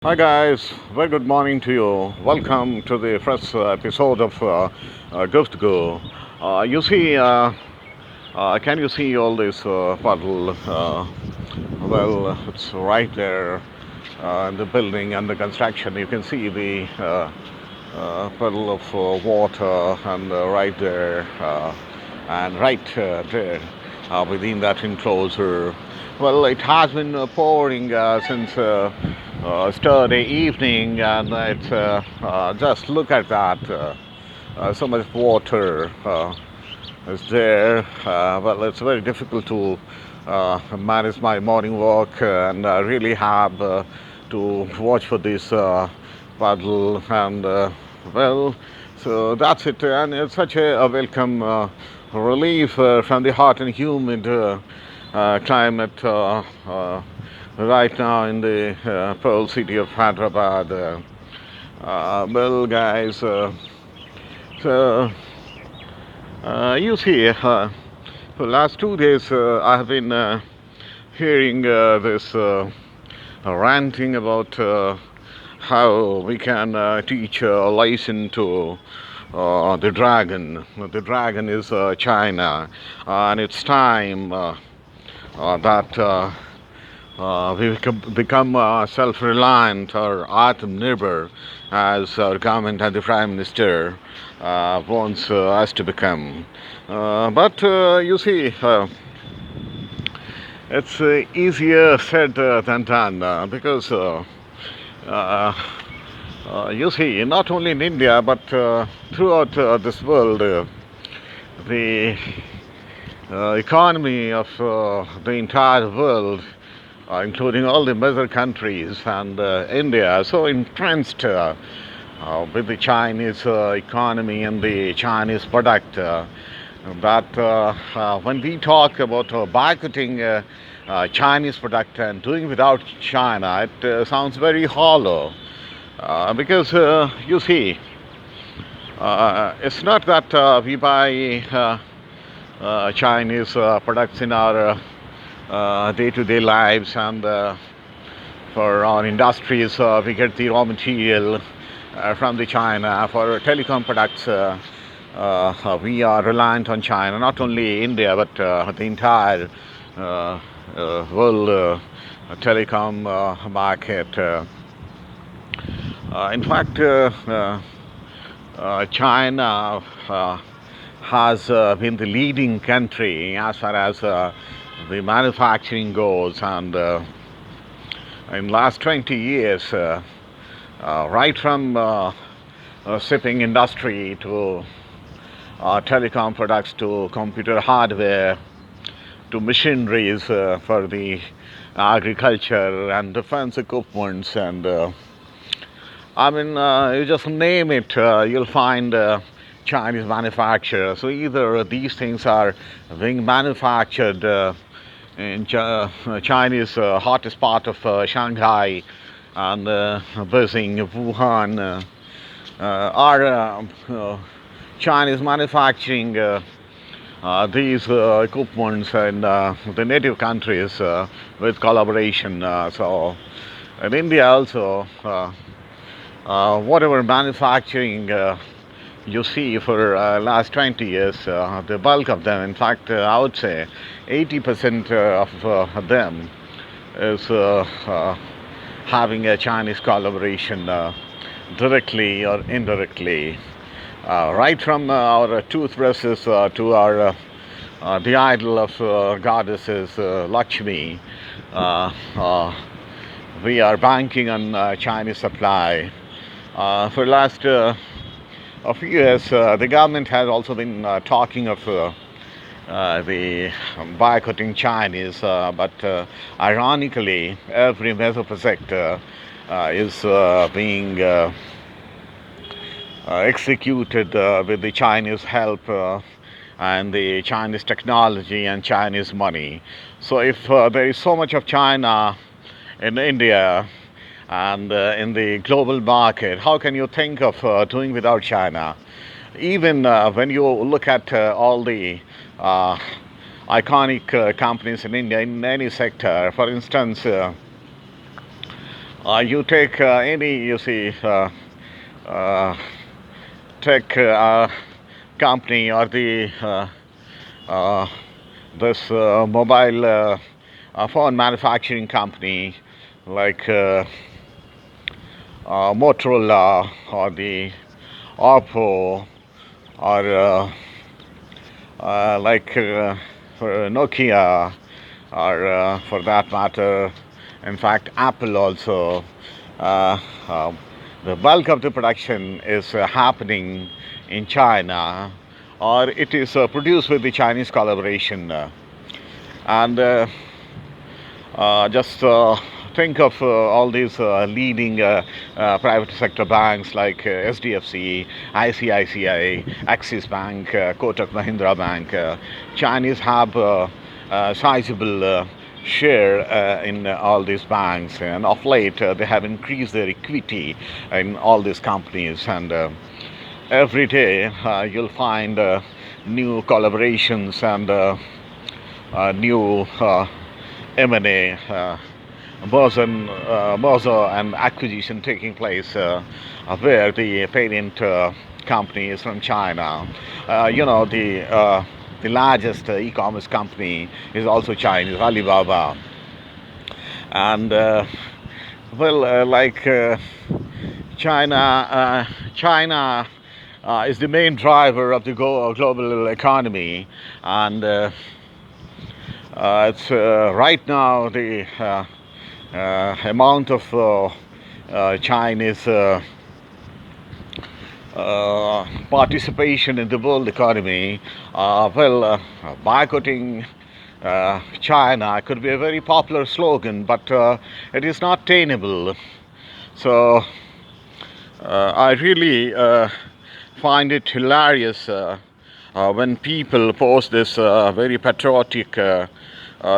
Hi guys, very good morning to you. Welcome to the first episode of Guftgu. You see, can you see all this puddle? Well, it's right there in the building and the construction. You can see the puddle of water and right there and right there within that enclosure. Well, it has been pouring since Saturday evening, and it's just look at that. So much water is there. Well, it's very difficult to manage my morning walk, and I really have to watch for this puddle. And well, so that's it. And it's such a welcome relief from the hot and humid climate right now in the pearl city of Hyderabad. Well, guys, so you see, for the last 2 days I have been hearing this ranting about how we can teach a lesson to the dragon. The dragon is China, and it's time that we become self-reliant or atmanirbhar, as our government and the Prime Minister wants us to become. But you see, it's easier said than done because you see, not only in India but throughout this world, the economy of the entire world, including all the major countries and India, are so entrenched with the Chinese economy and the Chinese product that when we talk about boycotting Chinese product and doing without China, it sounds very hollow because you see, it's not that we buy Chinese products in our day-to-day lives, and for our industries we get the raw material from the China. For telecom products we are reliant on China, not only India but the entire world telecom market. In fact, China has been the leading country as far as the manufacturing goes, and in last 20 years, right from shipping industry to telecom products to computer hardware to machineries for the agriculture and defense equipments, and I mean, you just name it, you'll find Chinese manufacturers. So either these things are being manufactured in Chinese hottest part of Shanghai and Beijing, Wuhan, are Chinese manufacturing these equipments in the native countries with collaboration. So in India also, whatever manufacturing you see for last 20 years, the bulk of them, in fact, I would say 80% of them is having a Chinese collaboration directly or indirectly. Right from our toothbrushes to our the idol of goddesses Lakshmi, we are banking on Chinese supply. For last a few years, the government has also been talking of the boycotting Chinese, but ironically, every major project is being executed with the Chinese help and the Chinese technology and Chinese money. So if there is so much of China in India and in the global market, how can you think of doing without China? Even when you look at all the iconic companies in India in any sector, for instance, You take any, you see, uh, tech company or the uh, this mobile phone manufacturing company like Motorola or the Oppo or like for Nokia or for that matter, in fact, Apple also. Uh, uh, the bulk of the production is happening in China, or it is produced with the Chinese collaboration. And just think of all these leading private sector banks like SDFC, ICICI, Axis Bank, Kotak Mahindra Bank. Chinese have a sizable share in all these banks, and of late they have increased their equity in all these companies. And every day you'll find new collaborations and new M&A, merger and acquisition taking place, where the parent company is from China. The largest e-commerce company is also Chinese, Alibaba. And like China is the main driver of the global economy, and it's right now the amount of Chinese participation in the world economy. Boycotting China could be a very popular slogan, but it is not tenable. So I really find it hilarious when people post this very patriotic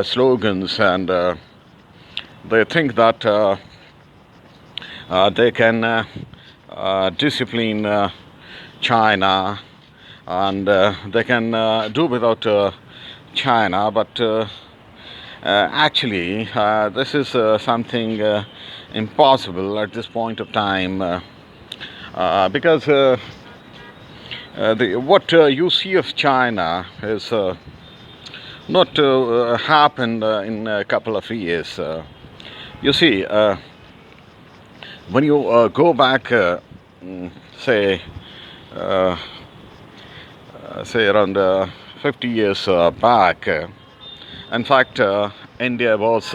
slogans, and they think that they can discipline China, and they can do without China. But actually, this is something impossible at this point of time, because what you see of China is not happened in a couple of years. You see, when you go back, say, uh, say around 50 years back, in fact, India was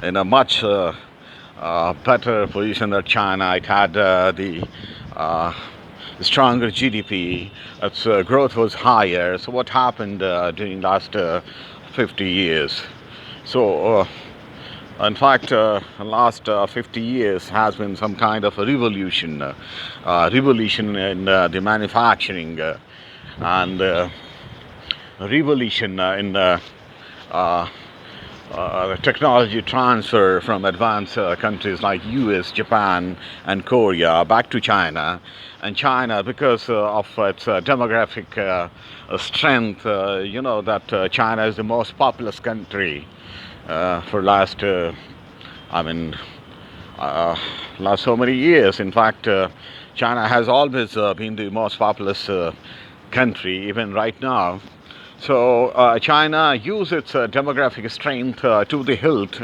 in a much better position than China. It had the stronger GDP. Its growth was higher. So what happened during last 50 years? So in fact, last 50 years has been some kind of a revolution in the manufacturing, and revolution in uh, technology transfer from advanced countries like US, Japan, and Korea back to China. And China, because of its demographic strength, you know that China is the most populous country for last, last so many years. In fact, China has always been the most populous country, even right now. So China used its demographic strength to the hilt,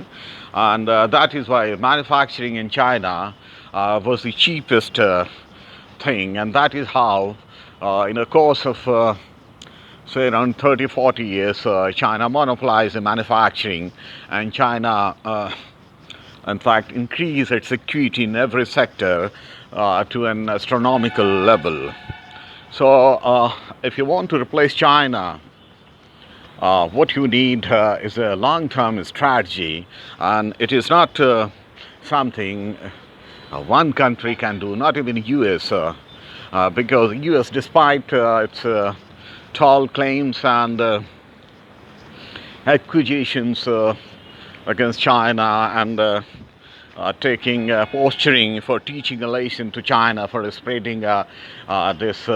and that is why manufacturing in China was the cheapest thing, and that is how, in a course of say around 30-40 years, China monopolized the manufacturing, and China, in fact, increased its equity in every sector to an astronomical level. So, if you want to replace China, what you need is a long-term strategy, and it is not something one country can do, not even US, because US, despite its tall claims and accusations against China, and taking posturing for teaching a lesson to China for spreading this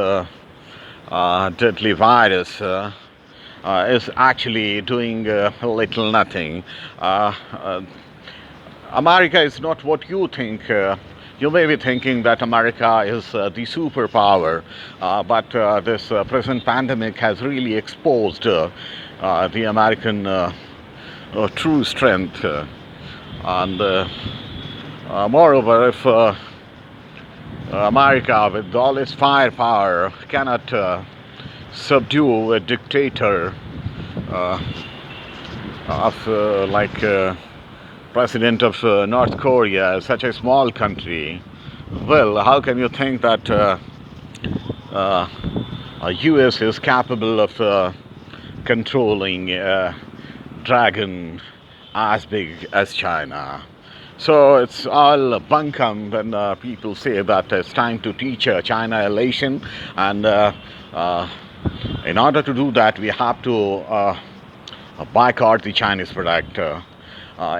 deadly virus, is actually doing little nothing. America is not what you think. You may be thinking that America is the superpower, but this present pandemic has really exposed the American true strength. And moreover, if America, with all its firepower, cannot subdue a dictator uh, like president of North Korea, such a small country, well, how can you think that uh, US is capable of controlling a dragon as big as China? So it's all bunkum when people say that it's time to teach China a lesson, and uh, in order to do that, we have to boycott the Chinese product.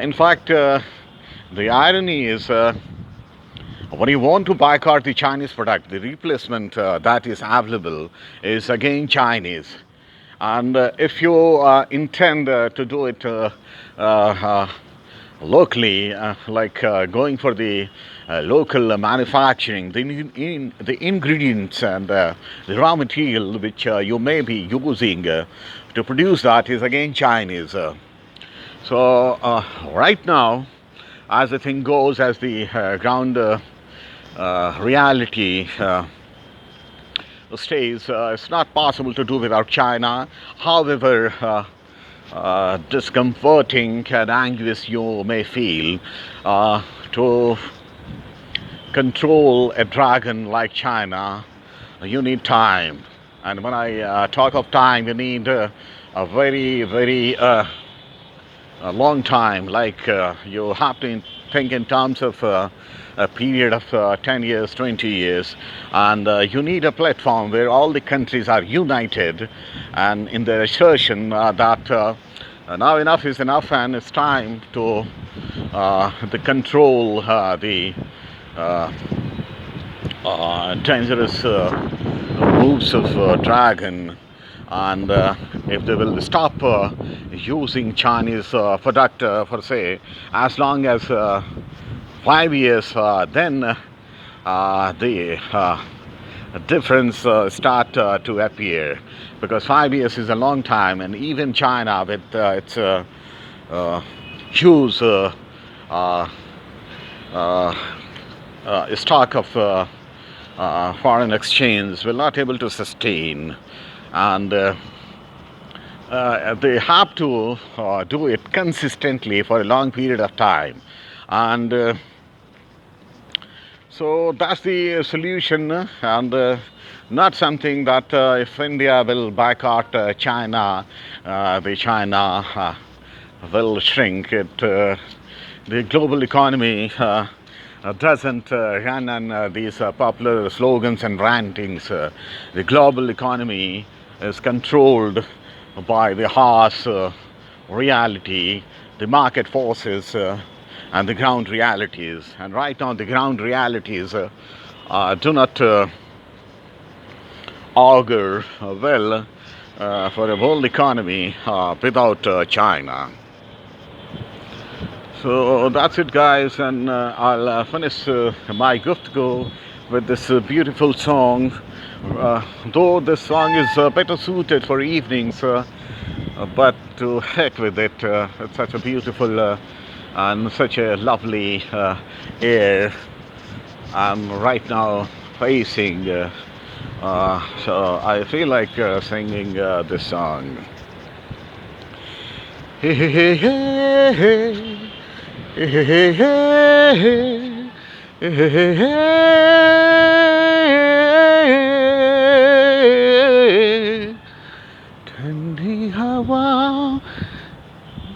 In fact, the irony is when you want to boycott the Chinese product, the replacement that is available is again Chinese. And if you intend to do it locally, like going for the local manufacturing, the ingredients and the raw material which you may be using to produce that is again Chinese. So right now, as the thing goes, as the ground reality stays, it's not possible to do without China. However discomforting and anxious you may feel, to control a dragon like China, you need time. And when I talk of time, you need a very, very a long time. Like you have to think in terms of a period of 10 years, 20 years, and you need a platform where all the countries are united and in their assertion that now enough is enough and it's time to control the uh, dangerous moves of dragon, and if they will stop using Chinese product for say as long as 5 years, then the difference start to appear, because 5 years is a long time, and even China with its huge uh, stock of foreign exchange will not able to sustain, and they have to do it consistently for a long period of time, and so that's the solution, and not something that if India will boycott China, the China will shrink. The global economy doesn't run on these popular slogans and rantings. The global economy is controlled by the harsh reality, the market forces, and the ground realities. And right now, the ground realities do not augur well for a world economy without China. So that's it, guys, and I'll finish my Guftgu with this beautiful song. Though this song is better suited for evenings, but to heck with it. It's such a beautiful and such a lovely air I'm right now facing. So I feel like singing this song. Hey, hey, hey, hey, hey. Hey, hey, hey, hey. Hey, hey, hey, hey. ठंडी हवा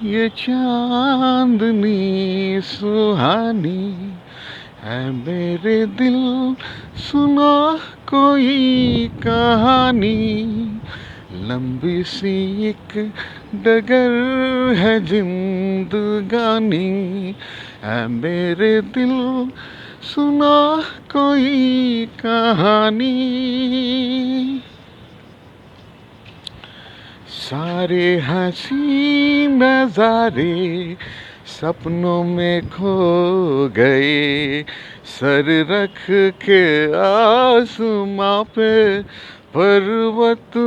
ये चांदनी सुहानी है मेरे दिल, सुनो कोई कहानी, लंबी सी एक डगर है जिंदगानी, है मेरे दिल, सुनो कोई कहानी। सारे हंसी नजारे सपनों में खो गए, सर रख के आसमां पे पर्वत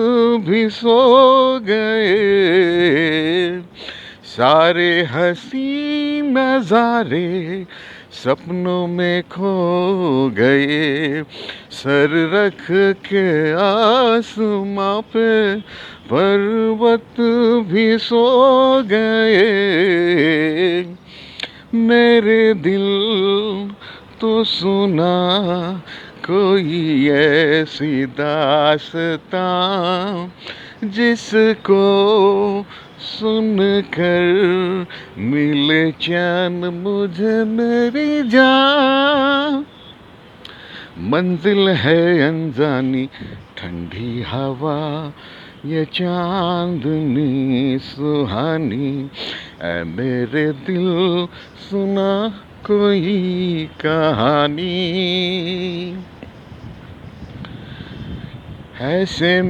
भी सो गए। सारे हसी नजारे सपनों में खो गए, सर रख के आसमां पे पर्वत भी सो गए। मेरे दिल तो सुना कोई ऐसी दास्तां, जिसको सुनकर मिले चैन मुझे मेरी जान। मंजिल है अनजानी ठंडी हवा, ये चांदनी सुहानी, ऐ मेरे दिल सुना कोई कहानी। ऐसे में